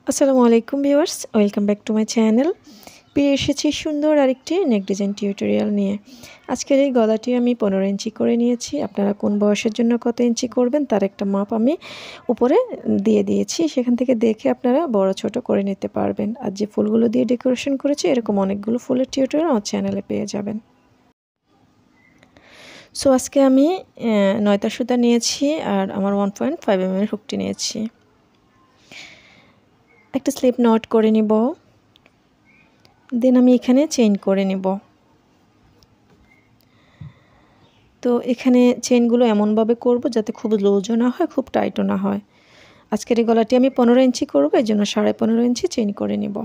আসসালামু আলাইকুম viewers, welcome back to my channel. পেয়ে এসেছি সুন্দর আরেকটি নেক ডিজাইন টিউটোরিয়াল নিয়ে। আজকের এই গলাটি আমি 15 ইঞ্চি করে নিয়েছি। আপনারা কোন বয়সের জন্য কত ইঞ্চি করবেন তার একটা মাপ আমি উপরে দিয়ে দিয়েছি। সেখান থেকে দেখে আপনারা বড় ছোট করে নিতে পারবেন। আর যে ফুলগুলো দিয়ে ডেকোরেশন করেছি এরকম অনেকগুলো ফুলের টিউটোরিয়াল আমার চ্যানেলে পেয়ে যাবেন। সো আজকে আমি 9টা সুতা নিয়েছি আর আমার 1.5 mm হুকটি নিয়েছি। একটা স্লিপ নট করে নিব, দেন আমি এখানে চেইন করে নিব। তো এখানে চেইনগুলো এমনভাবে করব যাতে খুব লুজও না হয়, খুব টাইটও না হয়। আজকের এই গলাটি আমি 15 ইঞ্চি করব, এই জন্য 15.5 ইঞ্চি চেইন করে নিব।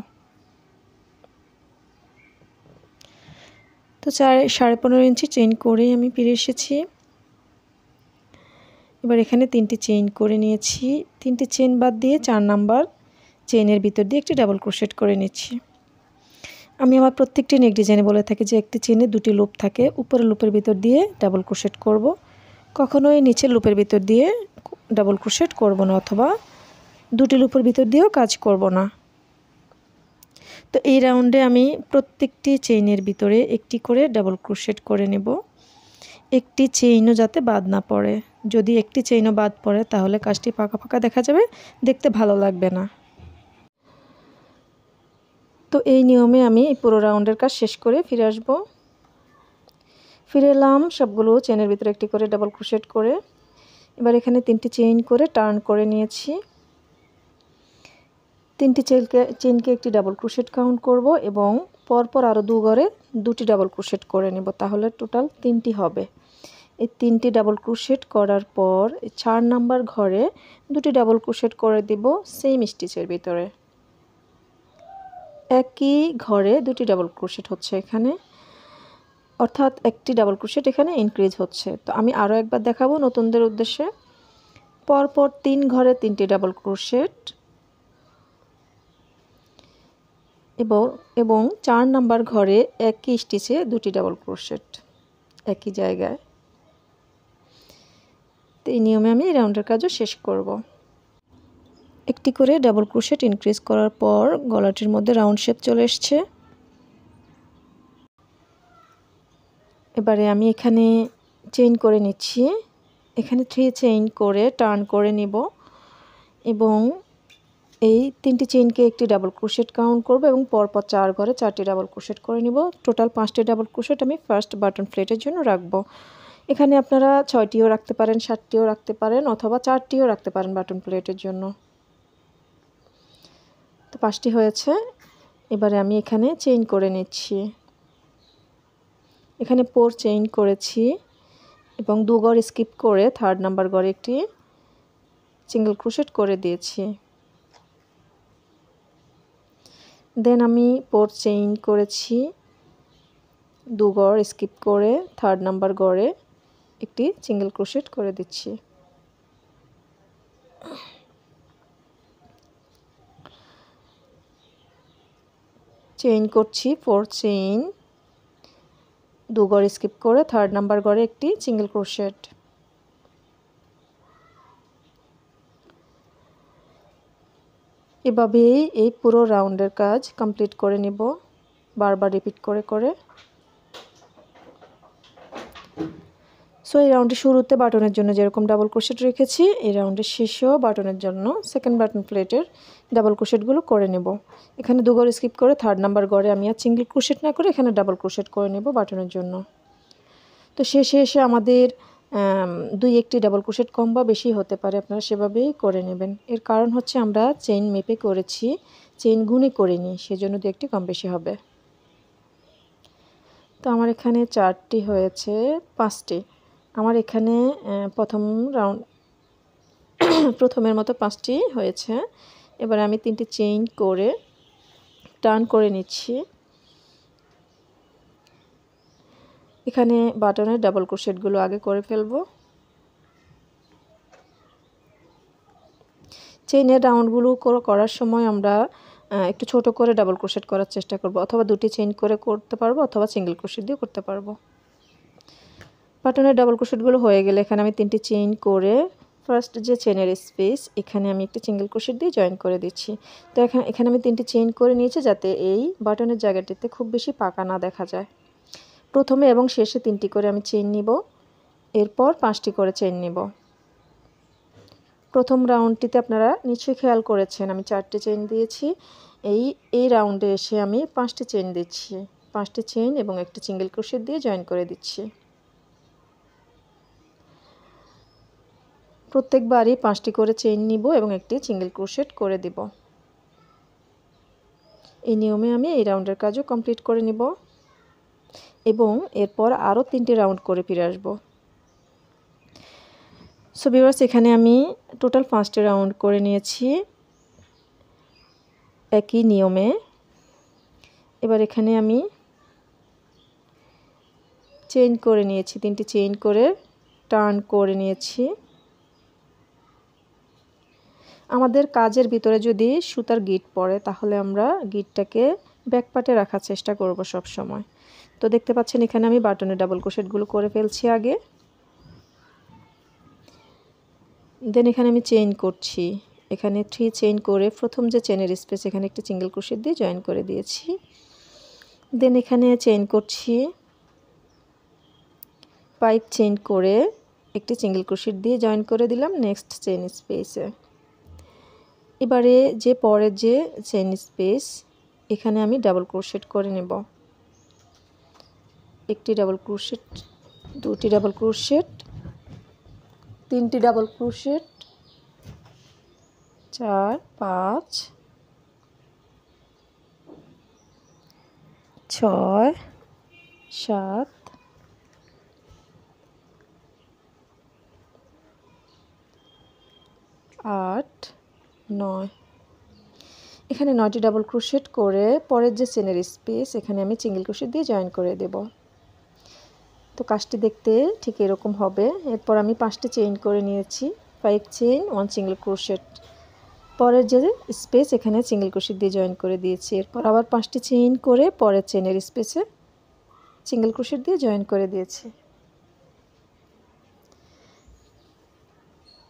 তো 15.5 ইঞ্চি চেইন করেই আমি ফিরে এসেছি। এবার এখানে 3টি চেইন করে নিয়েছি। 3টি চেইন বাদ দিয়ে 4 নাম্বার চেইনের ভিতর দিয়ে একটি ডাবল ক্রোশেট করে নিচ্ছি। আমি আমার প্রত্যেকটি নেক ডিজাইনে বলে থাকি যে একটি চেইনে 2টি লুপ থাকে, উপরের লুপের ভিতর দিয়ে ডাবল ক্রোশেট করব, কখনোই নিচের লুপের ভিতর দিয়ে ডাবল ক্রোশেট করব না, অথবা 2টি লুপের ভিতর দিয়েও কাজ করব না। তো এই রাউন্ডে আমি প্রত্যেকটি চেইনের ভিতরে একটি করে ডাবল ক্রোশেট করে নেব, একটি চেইনও যাতে বাদ না পড়ে। যদি একটি চেইনও বাদ পড়ে তাহলে কাজটি ফাঁকা ফাঁকা দেখা যাবে, দেখতে ভালো লাগবে না। তো এই নিয়মে আমি এই পুরো রাউন্ডের কাজ শেষ করে ফিরে আসব। ফিরে এলাম সবগুলো চেইনের ভিতরে একটি করে ডাবল ক্রোশেট করে। এবার এখানে 3টি চেইন করে টার্ন করে নিয়েছি। 3টি চেইনকে একটি ডাবল ক্রোশেট কাউন্ট করব এবং পরপর আরও 2 ঘরে 2টি ডাবল ক্রোশেট করে নেব, তাহলে টোটাল 3টি হবে। এই 3টি ডাবল ক্রোশেট করার পর 4 নাম্বার ঘরে 2টি ডাবল ক্রোশেট করে দেব সেম স্টিচের ভিতরে। একই ঘরে 2টি ডাবল ক্রোশেট হচ্ছে এখানে, অর্থাৎ একটি ডাবল ক্রোশেট এখানে ইনক্রিজ হচ্ছে। তো আমি আরও একবার দেখাবো নতুনদের উদ্দেশ্যে। পরপর 3 ঘরে 3টি ডাবল ক্রোশেট এবং 4 নাম্বার ঘরে একই স্টিচে 2টি ডাবল ক্রোশেট একই জায়গায়। তো এই নিয়মে আমি রাউন্ডের কাজও শেষ করব। একটি করে ডাবল ক্রোশেট ইনক্রিজ করার পর গলাটির মধ্যে রাউন্ড শেপ চলে এসছে। এবারে আমি এখানে চেইন করে নিচ্ছি। এখানে 3 চেইন করে টার্ন করে নিব এবং এই 3টি চেইনকে একটি ডাবল ক্রোশেট কাউন্ট করব এবং পরপর 4 ঘরে 4টি ডাবল ক্রোশেট করে নিব। টোটাল 5টি ডাবল ক্রোশেট আমি ফার্স্ট বাটন প্লেটের জন্য রাখব। এখানে আপনারা 6টিও রাখতে পারেন, 7টিও রাখতে পারেন, অথবা 4টিও রাখতে পারেন বাটন প্লেটের জন্য। তো 5টি হয়েছে। এবারে আমি এখানে চেইন করে নিচ্ছি। এখানে 4 চেইন করেছি এবং 2 ঘর স্কিপ করে 3rd নাম্বার ঘরে একটি সিঙ্গেল ক্রোশেট করে দিয়েছি। দেন আমি 4 চেইন করেছি, 2 ঘর স্কিপ করে 3rd নাম্বার ঘরে একটি সিঙ্গেল ক্রোশেট করে দিচ্ছি। চেইন করছি 4 চেইন, 2 ঘর স্কিপ করে 3rd নাম্বার ঘরে একটি সিঙ্গেল ক্রোশেট। এভাবেই এই পুরো রাউন্ডের কাজ কমপ্লিট করে নিব, বারবার রিপিট করে করে। সো এই রাউন্ডের শুরুতে বাটনের জন্য যেরকম ডাবল ক্রোশেট রেখেছি, এই রাউন্ডের শেষেও বাটনের জন্য সেকেন্ড বাটন প্লেটের ডাবল ক্রোশেটগুলো করে নেব। এখানে 2 ঘর স্কিপ করে 3rd নাম্বার ঘরে আমি আর সিঙ্গেল ক্রোশেট না করে এখানে ডাবল ক্রোশেট করে নেব বাটনের জন্য। তো শেষে এসে আমাদের 2-1টি ডাবল ক্রোশেট কম বা বেশি হতে পারে, আপনারা সেভাবেই করে নেবেন। এর কারণ হচ্ছে আমরা চেইন মেপে করেছি, চেইন গুণে করিনি, সেজন্য 2-1টি কম বেশি হবে। তো আমার এখানে 4টি হয়েছে, 5টি। আমার এখানে প্রথমের মতো 5টি হয়েছে। এবার আমি 3টি চেইন করে টার্ন করে নিচ্ছি। এখানে বাটনের ডাবল ক্রোশেটগুলো আগে করে ফেলব। চেইনের রাউন্ডগুলো করার সময় আমরা একটু ছোট করে ডাবল ক্রোশেট করার চেষ্টা করব, অথবা 2টি চেইন করে করতে পারবো, অথবা সিঙ্গেল ক্রোশেট দিয়ে করতে পারবো। বাটনের ডাবল ক্রোশেটগুলো হয়ে গেলে এখানে আমি 3টি চেইন করে ফার্স্ট যে চেনের স্পেস এখানে আমি একটা সিঙ্গেল ক্রোশেট দিয়ে জয়েন করে দিচ্ছি। তো এখানে আমি 3টি চেইন করে নিয়েছি যাতে এই বাটনের জায়গাটিতে খুব বেশি পাকা না দেখা যায়। প্রথমে এবং শেষে 3টি করে আমি চেইন নিব, এরপর 5টি করে চেইন নিব। প্রথম রাউন্ডটিতে আপনারা নিশ্চয়ই খেয়াল করেছেন আমি 4টি চেইন দিয়েছি। এই রাউন্ডে এসে আমি 5টি চেইন দিচ্ছি। 5টি চেইন এবং একটি সিঙ্গেল ক্রোশেট দিয়ে জয়েন করে দিচ্ছি। প্রত্যেকবারই 5টি করে চেইন নিব এবং একটি সিঙ্গেল ক্রোশেট করে দিব। এই নিয়মে আমি এই রাউন্ডের কাজও কমপ্লিট করে নিব এবং এরপর আরও 3টি রাউন্ড করে ফিরে আসব। সো ভিউয়ার্স, এখানে আমি টোটাল 5টি রাউন্ড করে নিয়েছি একই নিয়মে। এবার এখানে আমি চেইন করে নিয়েছি, 3টি চেইন করে টার্ন করে নিয়েছি। আমাদের কাজের ভিতরে যদি সুতার গিট পড়ে তাহলে আমরা গিটটাকে ব্যাকপার্টে রাখার চেষ্টা করব সব সময়। তো দেখতে পাচ্ছেন এখানে আমি বাটনের ডাবল ক্রোশেটগুলো করে ফেলছি আগে। দেন এখানে আমি চেইন করছি। এখানে 3 চেইন করে প্রথম যে চেনের স্পেস এখানে একটি সিঙ্গেল ক্রোশেট দিয়ে জয়েন করে দিয়েছি। দেন এখানে চেইন করছি, 5 চেইন করে একটি সিঙ্গেল ক্রোশেট দিয়ে জয়েন করে দিলাম নেক্সট চেইন স্পেসে। এবারে যে পরের যে চেইন স্পেস এখানে আমি ডাবল ক্রোশেট করে নেব। একটি ডাবল ক্রোশেট, 2টি ডাবল ক্রোশেট, 3টি ডাবল ক্রোশেট, 4, 5, 6, 7, 8, 9। এখানে 9টি ডাবল ক্রোশেট করে পরের যে চেনের স্পেস এখানে আমি সিঙ্গেল ক্রোশেট দিয়ে জয়েন করে দেব। তো কাজটি দেখতে ঠিক এরকম হবে। এরপর আমি 5টি চেইন করে নিয়েছি, 5 চেইন 1 সিঙ্গেল ক্রোশেট। পরের যে স্পেস এখানে সিঙ্গেল ক্রোশেট দিয়ে জয়েন করে দিয়েছি। এরপর আবার 5টি চেইন করে পরের চেনের স্পেসে সিঙ্গেল ক্রোশেট দিয়ে জয়েন করে দিয়েছি।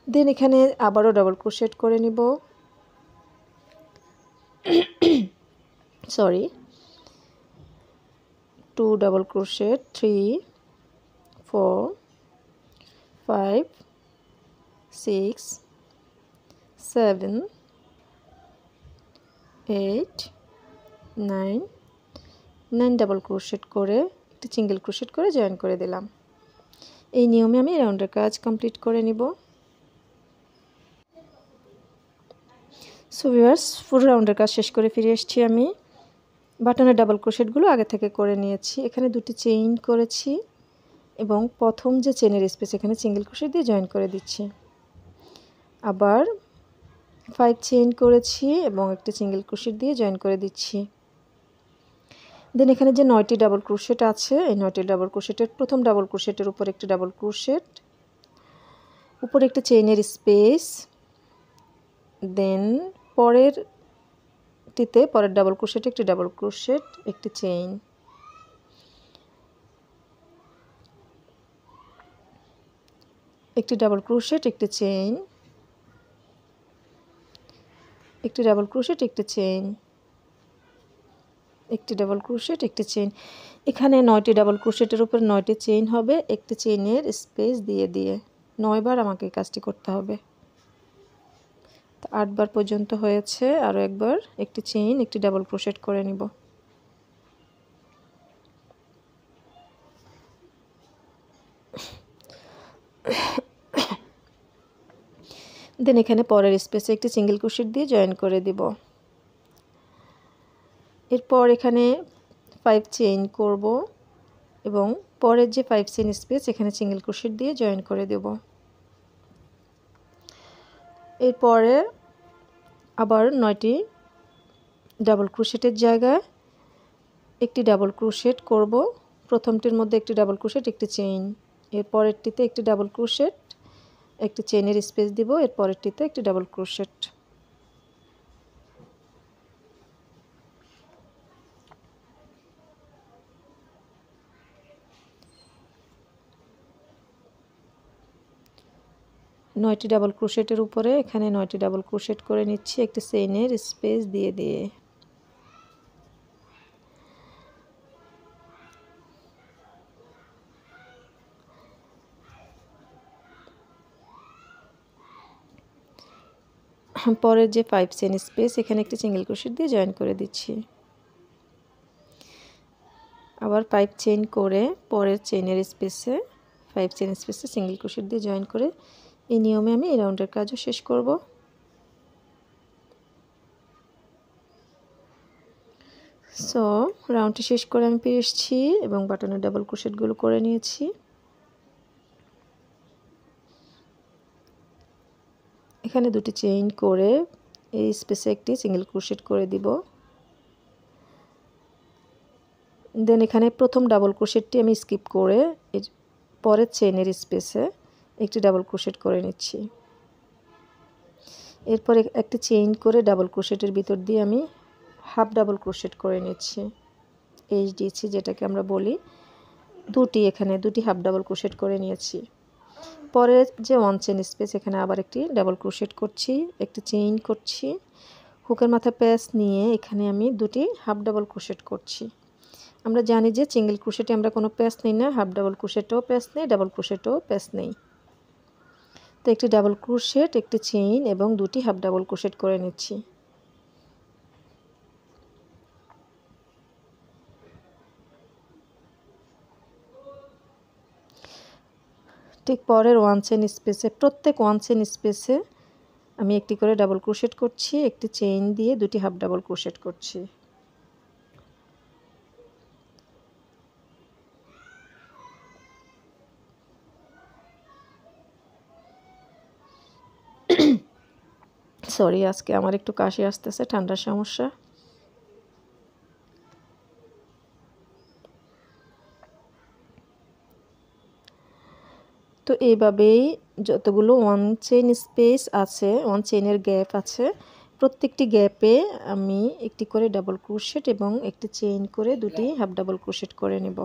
দেন এখানে আবারও ডাবল ক্রোশেট করে নিব। Sorry, 2 double crochet, 3, 4, 5, 6, 7, 8, 9 double crochet করে একটি সিঙ্গেল ক্রোশেট করে জয়েন করে দিলাম। এই নিয়মে আমি রাউন্ডের কাজ কমপ্লিট করে নিব। সো ভিউয়ার্স, ফুল রাউন্ডের কাজ শেষ করে ফিরে এসেছি আমি। বাটনের ডাবল ক্রোশেটগুলো আগে থেকে করে নিয়েছি। এখানে 2টি চেইন করেছি এবং প্রথম যে চেনের স্পেস এখানে সিঙ্গেল ক্রোশেট দিয়ে জয়েন করে দিচ্ছি। আবার 5 চেইন করেছি এবং একটি সিঙ্গেল ক্রোশেট দিয়ে জয়েন করে দিচ্ছি। দেন এখানে যে 9টি ডাবল ক্রোশেট আছে এই 9টি ডাবল ক্রোশেটের প্রথম ডাবল ক্রোশেটের উপর একটি ডাবল ক্রোশেট, উপরে একটি চেইনের স্পেস, দেন পরের ডাবল ক্রোশেটে একটি ডাবল ক্রোশেট, একটি চেইন, একটি ডাবল ক্রোশেট, একটি চেইন, একটি ডাবল ক্রোশেট, একটি চেইন, একটি ডাবল ক্রোশেট, একটি চেইন। এখানে 9টি ডাবল ক্রোশেটের উপর 9টি চেইন হবে একটি চেইনের স্পেস দিয়ে দিয়ে। 9 বার আমাকে এই কাজটি করতে হবে। তো 8 বার পর্যন্ত হয়েছে। আরও একবার একটি চেইন, একটি ডাবল ক্রোশেট করে নিব। দেন এখানে পরের স্পেসে একটি সিঙ্গেল ক্রোশেট দিয়ে জয়েন করে দিব। এরপর এখানে 5 চেইন করব এবং পরের যে 5 চেইন স্পেস এখানে সিঙ্গেল ক্রোশেট দিয়ে জয়েন করে দেব। এরপরে আবার 9টি ডাবল ক্রোশেটের জায়গায় একটি ডাবল ক্রোশেট করব। প্রথমটির মধ্যে একটি ডাবল ক্রোশেট, একটি চেইন, এর পরেরটিতে একটি ডাবল ক্রোশেট, একটি চেইনের স্পেস দিব, এর পরেরটিতে একটি ডাবল ক্রোশেট। 9টি ডাবল ক্রোশেটের উপরে এখানে 9টি ডাবল ক্রোশেট করে নিচ্ছি একটি চেইনের স্পেস দিয়ে দিয়ে। পরের যে 5 চেইন স্পেস এখানে একটি সিঙ্গেল ক্রোশেট দিয়ে জয়েন করে দিচ্ছি। আবার 5 চেইন করে পরের চেইনের স্পেসে 5 চেইন স্পেসে সিঙ্গেল ক্রোশেট দিয়ে জয়েন করে এই নিয়মে আমি এই রাউন্ডের কাজও শেষ করব। সো রাউন্ডটি শেষ করে আমি ফিরে এসেছি এবং বাটনের ডাবল ক্রোশেটগুলো করে নিয়েছি। এখানে দুটি চেইন করে এই স্পেসে একটি সিঙ্গেল ক্রোশেট করে দিব। দেন এখানে প্রথম ডাবল ক্রোশেটটি আমি স্কিপ করে এর পরের চেইনের স্পেসে একটি ডাবল ক্রোশেট করে নিচ্ছি। এরপরে একটি চেইন করে ডাবল ক্রোশেটের ভিতর দিয়ে আমি হাফ ডাবল ক্রোশেট করে নিচ্ছি। এইচডিসি যেটাকে আমরা বলি, এখানে দুটি হাফ ডাবল ক্রোশেট করে নিয়েছি। পরে যে 1 চেইন স্পেস এখানে আবার একটি ডাবল ক্রোশেট করছি, একটি চেইন করছি, হুকের মাথায় প্যাচ নিয়ে এখানে আমি দুটি হাফ ডাবল ক্রোশেট করছি। আমরা জানি যে সিঙ্গেল ক্রোশেটে আমরা কোনো প্যাচ নেই না, হাফ ডাবল ক্রোশেটেও প্যাচ নেই, ডাবল ক্রোশেটেও প্যাচ নেই। তো একটি ডাবল ক্রোশেট, একটি চেইন এবং দুটি হাফ ডাবল ক্রোশেট করে নিচ্ছি। ঠিক পরের 1 চেইন স্পেসে প্রত্যেক 1 চেইন স্পেসে আমি একটি করে ডাবল ক্রোশেট করছি, একটি চেইন দিয়ে দুটি হাফ ডাবল ক্রোশেট করছি। সরি, আজকে আমার একটু কাশি আসতেছে, ঠান্ডার সমস্যা। তো এইভাবেই যতগুলো 1 চেইন স্পেস আছে, 1 চেইনের গ্যাপ আছে, প্রত্যেকটি গ্যাপে আমি একটি করে ডাবল ক্রোশেট এবং একটি চেইন করে দুটি হাফ ডাবল ক্রোশেট করে নেব,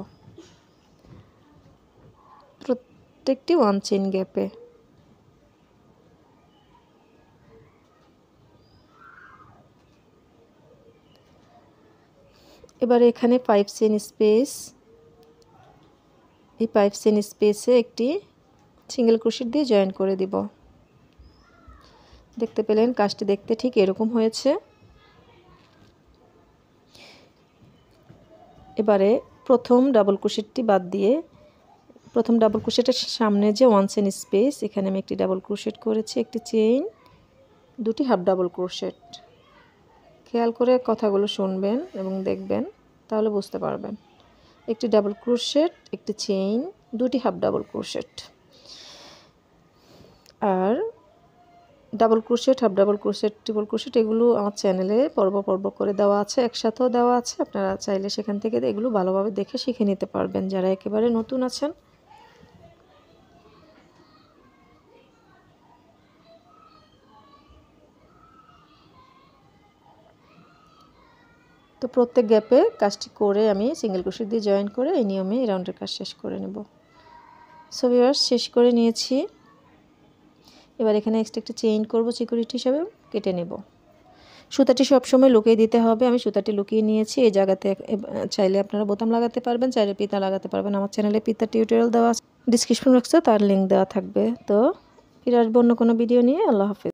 প্রত্যেকটি 1 চেইন গ্যাপে। এবারে এখানে 5 চেইন স্পেস, এই 5 চেইন স্পেসে একটি সিঙ্গেল ক্রোশেট দিয়ে জয়েন করে দিব। দেখতে পেলেন কাজটি দেখতে ঠিক এরকম হয়েছে। এবারে প্রথম ডাবল ক্রোশেটটি বাদ দিয়ে প্রথম ডাবল ক্রোশেটের সামনে যে 1 চেইন স্পেস এখানে আমি একটি ডাবল ক্রোশেট করেছি, একটি চেইন, দুটি হাফ ডাবল ক্রোশেট। খেয়াল করে কথাগুলো শুনবেন এবং দেখবেন, তাহলে বুঝতে পারবেন। একটি ডাবল ক্রোশেট, একটি চেইন, দুটি হাফ ডাবল ক্রোশেট। আর double crochet, half double crochet, triple crochet এগুলো আমার চ্যানেলে পর্ব পর্ব করে দেওয়া আছে, একসাথেও দেওয়া আছে। আপনারা চাইলে সেখান থেকে এগুলো ভালোভাবে দেখে শিখে নিতে পারবেন যারা একেবারে নতুন আছেন। তো প্রত্যেক গ্যাপে কাজটি করে আমি সিঙ্গেল ক্রোশেট দিয়ে জয়েন করে এই নিয়মে এই রাউন্ডের কাজ শেষ করে নেব। সো ভিউয়ার্স, শেষ করে নিয়েছি। এবার এখানে এক্সট্রা একটা চেইন করব সিকিউরিটি হিসাবে, কেটে নেব। সুতাটি সবসময় লুকিয়ে দিতে হবে, আমি সুতাটি লুকিয়ে নিয়েছি এই জায়গাতে। চাইলে আপনারা বোতাম লাগাতে পারবেন, চাইলে পিতা লাগাতে পারবেন। আমার চ্যানেলে পিতা টিউটোরিয়াল দেওয়া আছে, ডিসক্রিপশন বক্সে তার লিঙ্ক দেওয়া থাকবে। তো ফিরে আসবো অন্য কোনো ভিডিও নিয়ে। আল্লাহ হাফেজ।